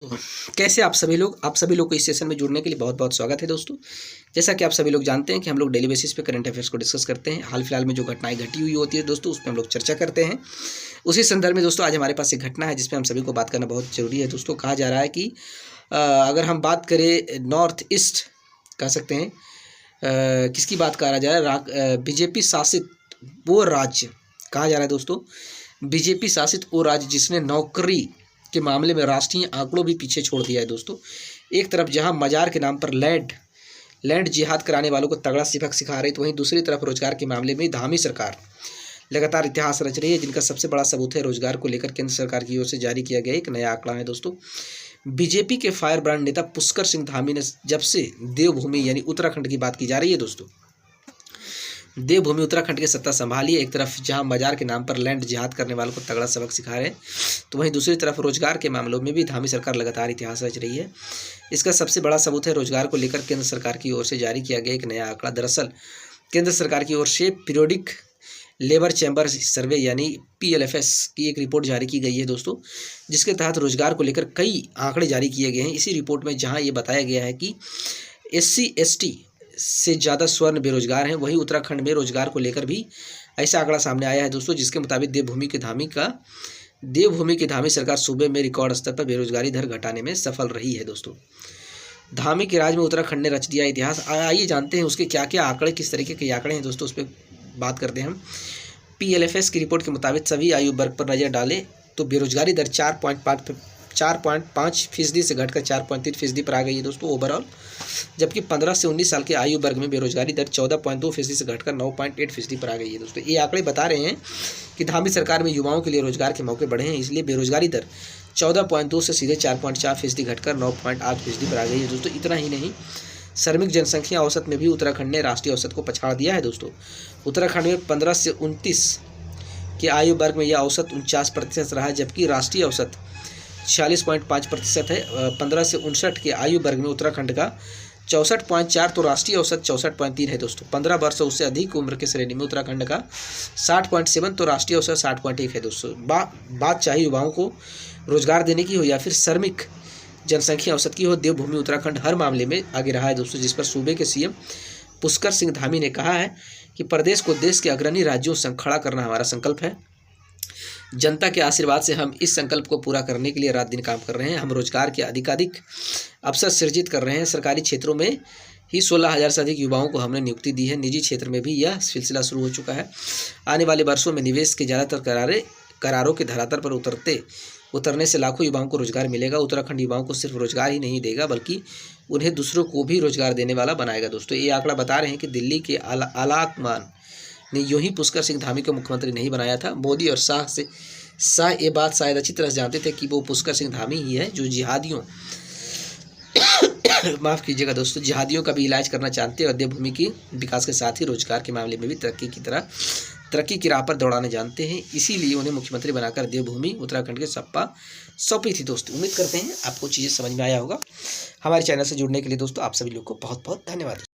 कैसे आप सभी लोग को इस सेशन में जुड़ने के लिए बहुत बहुत स्वागत है दोस्तों। जैसा कि आप सभी लोग जानते हैं कि हम लोग डेली बेसिस पे करंट अफेयर्स को डिस्कस करते हैं। हाल फिलहाल में जो घटनाएं घटी हुई होती है दोस्तों, उस पर हम लोग चर्चा करते हैं। उसी संदर्भ में दोस्तों आज हमारे पास एक घटना है जिसपे हम सभी को बात करना बहुत जरूरी है दोस्तों। कहा जा रहा है कि अगर हम बात करें नॉर्थ ईस्ट, कह सकते हैं किसकी बात करा जाए, बीजेपी शासित वो राज्य कहा जा रहा है दोस्तों, बीजेपी शासित वो राज्य जिसने नौकरी के मामले में राष्ट्रीय आंकड़ों भी पीछे छोड़ दिया है दोस्तों। एक तरफ जहां मजार के नाम पर लैंड जिहाद कराने वालों को तगड़ा सबक सिखा रही, तो वहीं दूसरी तरफ रोजगार के मामले में धामी सरकार लगातार इतिहास रच रही है, जिनका सबसे बड़ा सबूत है रोजगार को लेकर केंद्र सरकार की ओर से जारी किया गया एक नया आंकड़ा है दोस्तों। बीजेपी के फायर ब्रांड नेता पुष्कर सिंह धामी ने जब से देवभूमि यानी उत्तराखंड की बात की जा रही है दोस्तों, देवभूमि उत्तराखंड की सत्ता संभाली है। एक तरफ जहां मजार के नाम पर लैंड जिहाद करने वालों को तगड़ा सबक सिखा रहे हैं, तो वहीं दूसरी तरफ रोजगार के मामलों में भी धामी सरकार लगातार इतिहास रच रही है। इसका सबसे बड़ा सबूत है रोजगार को लेकर केंद्र सरकार की ओर से जारी किया गया एक नया आंकड़ा। दरअसल केंद्र सरकार की ओर से पीरियोडिक लेबर चैम्बर सर्वे यानी PLFS की एक रिपोर्ट जारी की गई है दोस्तों, जिसके तहत रोजगार को लेकर कई आंकड़े जारी किए गए हैं। इसी रिपोर्ट में जहाँ ये बताया गया है कि SC ST से ज़्यादा स्वर्ण बेरोजगार हैं, वहीं उत्तराखंड में रोजगार को लेकर भी ऐसा आंकड़ा सामने आया है दोस्तों, जिसके मुताबिक देवभूमि की धामी सरकार सूबे में रिकॉर्ड स्तर पर बेरोजगारी दर घटाने में सफल रही है दोस्तों। धामी के राज में उत्तराखंड ने रच दिया इतिहास। आइए जानते हैं उसके क्या क्या आंकड़े, किस तरीके के आंकड़े हैं दोस्तों, उस पर बात करते हैं हम। PLFS की रिपोर्ट के मुताबिक सभी आयु वर्ग पर नजर डालें तो बेरोजगारी दर 4.5% से घटकर 4.3% पर आ गई है दोस्तों ओवरऑल, जबकि 15 से 19 साल के आयु वर्ग में बेरोजगारी दर 14.2% से घटकर 9.8% पर आ गई है दोस्तों। ये आंकड़े बता रहे हैं कि धामी सरकार में युवाओं के लिए रोजगार के मौके बढ़े हैं, इसलिए बेरोजगारी दर 14.2 से सीधे 4.4% घटकर 9.8% पर आ गई है दोस्तों। इतना ही नहीं, श्रमिक जनसंख्या औसत में भी उत्तराखंड ने राष्ट्रीय औसत को पछाड़ दिया है दोस्तों। उत्तराखंड में 15 से 29 के आयु वर्ग में यह औसत 49% रहा है, जबकि राष्ट्रीय औसत 46.5% है। 15 से 59 के आयु वर्ग में उत्तराखंड का 64.4 तो राष्ट्रीय औसत 64.3 है दोस्तों। 15 वर्ष उससे अधिक उम्र के श्रेणी में उत्तराखंड का 60.7 तो राष्ट्रीय औसत 60.1 है दोस्तों। बात चाहे युवाओं को रोजगार देने की हो या फिर श्रमिक जनसंख्या औसत की हो, देवभूमि उत्तराखंड हर मामले में आगे रहा है दोस्तों, जिस पर सूबे के CM पुष्कर सिंह धामी ने कहा है कि प्रदेश को देश के अग्रणी राज्यों से खड़ा करना हमारा संकल्प है। जनता के आशीर्वाद से हम इस संकल्प को पूरा करने के लिए रात दिन काम कर रहे हैं। हम रोजगार के अधिकाधिक अवसर सृजित कर रहे हैं। सरकारी क्षेत्रों में ही 16,000 से अधिक युवाओं को हमने नियुक्ति दी है। निजी क्षेत्र में भी यह सिलसिला शुरू हो चुका है। आने वाले वर्षों में निवेश के ज़्यादातर करारों के धरातल पर उतरने से लाखों युवाओं को रोजगार मिलेगा। उत्तराखंड युवाओं को सिर्फ रोजगार ही नहीं देगा, बल्कि उन्हें दूसरों को भी रोजगार देने वाला बनाएगा दोस्तों। ये आंकड़ा बता रहे हैं कि दिल्ली के आलाकमान ने यूं ही पुष्कर सिंह धामी को मुख्यमंत्री नहीं बनाया था। मोदी और शाह ये बात शायद अच्छी तरह से जानते थे कि वो पुष्कर सिंह धामी ही है जो जिहादियों माफ़ कीजिएगा दोस्तों, जिहादियों का भी इलाज करना चाहते हैं और देवभूमि की विकास के साथ ही रोजगार के मामले में भी तरक्की की राह पर दौड़ाने जानते हैं। इसीलिए उन्हें मुख्यमंत्री बनाकर देवभूमि उत्तराखंड के सप्पा सौंपी थी दोस्तों। उम्मीद करते हैं आपको चीज़ें समझ में आया होगा। हमारे चैनल से जुड़ने के लिए दोस्तों आप सभी लोग को बहुत बहुत धन्यवाद।